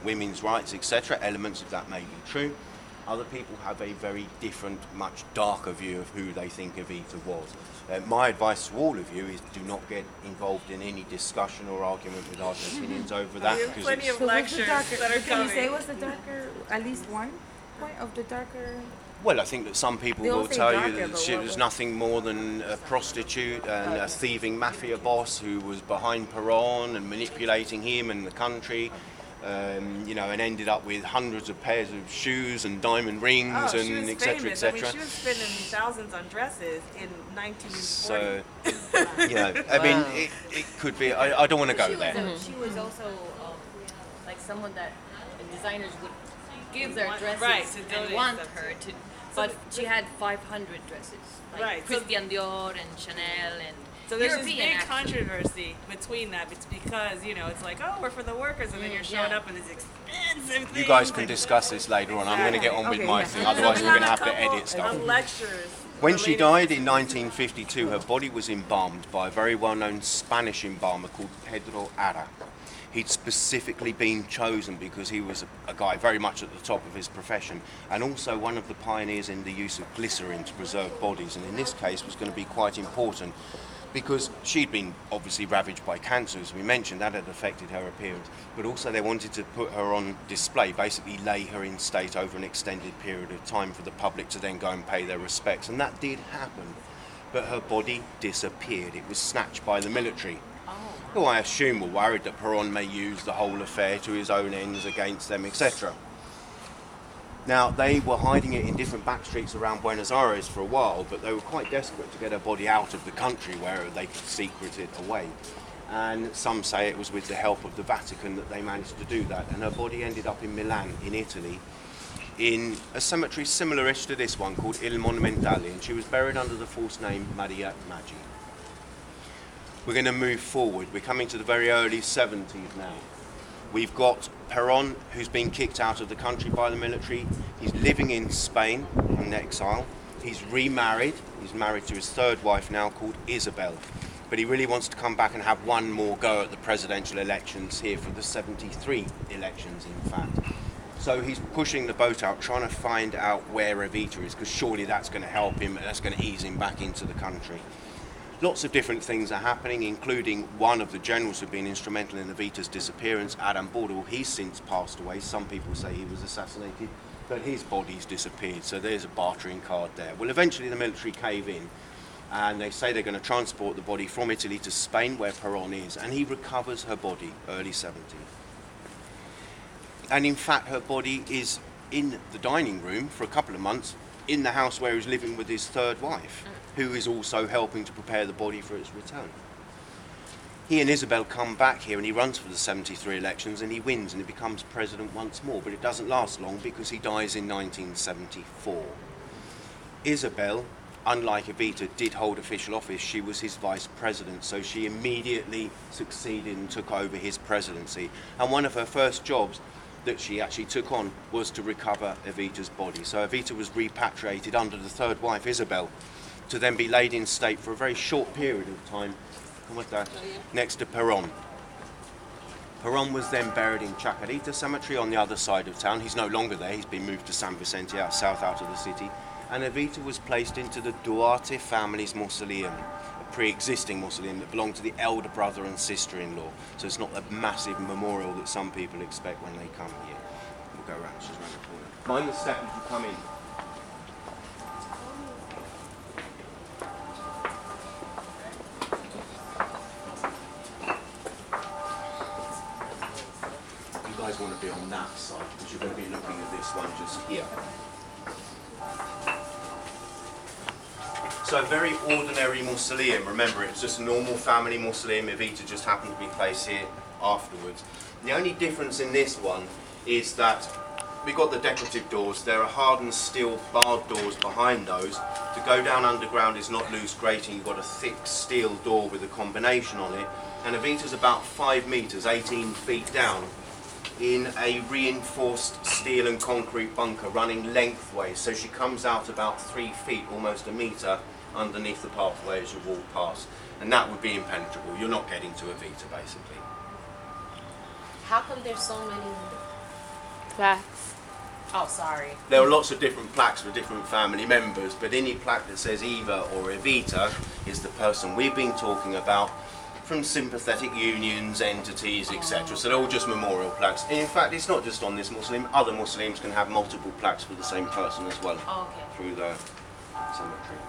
women's rights, etc. Elements of that may be true. Other people have a very different, much darker view of who they think Evita was. My advice to all of you is do not get involved in any discussion or argument with Argentinians over that. We have Because plenty of So what's the lectures darker? that are Can you coming. say what's the darker? At least one point of the darker. well, I think that some people They all will say tell darker, you that but she what was was- nothing more than a prostitute and a thieving mafia boss who was behind Peron and manipulating him and the country. And ended up with hundreds of pairs of shoes and diamond rings Oh, she and was etc. famous. I mean, etc. she was spending thousands on dresses in 1940. So, I mean, it could be. I don't want to go She was, there. she was also like someone that designers would give their dresses Right, to and donate want them to. her to. But she had 500 dresses, like Right, so- Christian Dior and Chanel and So there's European. this big actually. controversy between that. It's because, it's like, oh, we're for the workers, and then you're showing Yeah. up with these expensive things. You guys can discuss this later on. I'm going to get on with Okay, my yeah. thing, otherwise So we're we going to have to a couple edit stuff. of lectures. When she related died to in 1952, her body was embalmed by a very well-known Spanish embalmer called Pedro Ara. He'd specifically been chosen because he was a guy very much at the top of his profession, and also one of the pioneers in the use of glycerin to preserve bodies, and in this case was going to be quite important because she'd been obviously ravaged by cancer, as we mentioned. That had affected her appearance, but also they wanted to put her on display, basically lay her in state over an extended period of time for the public to then go and pay their respects, and that did happen. But her body disappeared. It was snatched by the military, who I assume were worried that Perón may use the whole affair to his own ends against them, etc. Now, they were hiding it in different back streets around Buenos Aires for a while, but they were quite desperate to get her body out of the country where they could secret it away. And some say it was with the help of the Vatican that they managed to do that. And her body ended up in Milan, in Italy, in a cemetery similar-ish to this one called Il Monumentale, and she was buried under the false name Maria Maggi. We're going to move forward. We're coming to the very early 70s now. We've got Perón, who's been kicked out of the country by the military. He's living in Spain in exile. He's remarried. He's married to his third wife now, called Isabel. But he really wants to come back and have one more go at the presidential elections here for the 73 elections, in fact. So he's pushing the boat out, trying to find out where Evita is, because surely that's going to help him, that's going to ease him back into the country. Lots of different things are happening, including one of the generals who've been instrumental in Evita's disappearance, Aramburu. He's since passed away. Some people say he was assassinated, but his body's disappeared, so there's a bartering card there. Well, eventually the military cave in, and they say they're going to transport the body from Italy to Spain, where Perón is, and he recovers her body, early 70s. And in fact, her body is in the dining room for a couple of months, in the house where he's living with his third wife, who is also helping to prepare the body for its return. He and Isabel come back here and he runs for the 73 elections and he wins and he becomes president once more, but it doesn't last long because he dies in 1974. Isabel, unlike Evita, did hold official office. She was his vice president, so she immediately succeeded and took over his presidency. And one of her first jobs that she actually took on was to recover Evita's body. So Evita was repatriated under the third wife, Isabel, to then be laid in state for a very short period of time next to Perón. Perón was then buried in Chacarita Cemetery on the other side of town. He's no longer there, he's been moved to San Vicente, south out of the city. And Evita was placed into the Duarte family's mausoleum, a pre-existing mausoleum that belonged to the elder brother and sister-in-law. So it's not a massive memorial that some people expect when they come here. We'll go around, she's around the corner. Mind the step as you come in. You guys want to be on that side because you're going to be looking at this one just here. So a very ordinary mausoleum. Remember, it's just a normal family mausoleum. Evita just happened to be placed here afterwards. The only difference in this one is that we've got the decorative doors. There are hardened steel barred doors behind those. To go down underground is not loose grating. You've got a thick steel door with a combination on it. And Evita's about 5 meters, 18 feet down, in a reinforced steel and concrete bunker running lengthways. So she comes out about 3 feet, almost a meter, underneath the pathway as you walk past. And that would be impenetrable. You're not getting to Evita, basically. how come there's so many? Plaques. Oh, sorry. There are lots of different plaques for different family members, but any plaque that says Eva or Evita is the person we've been talking about, from sympathetic unions, entities, etc. So they're all just memorial plaques. And in fact, it's not just on this Muslim. Other Muslims can have multiple plaques for the same person as well Oh, okay. through the cemetery.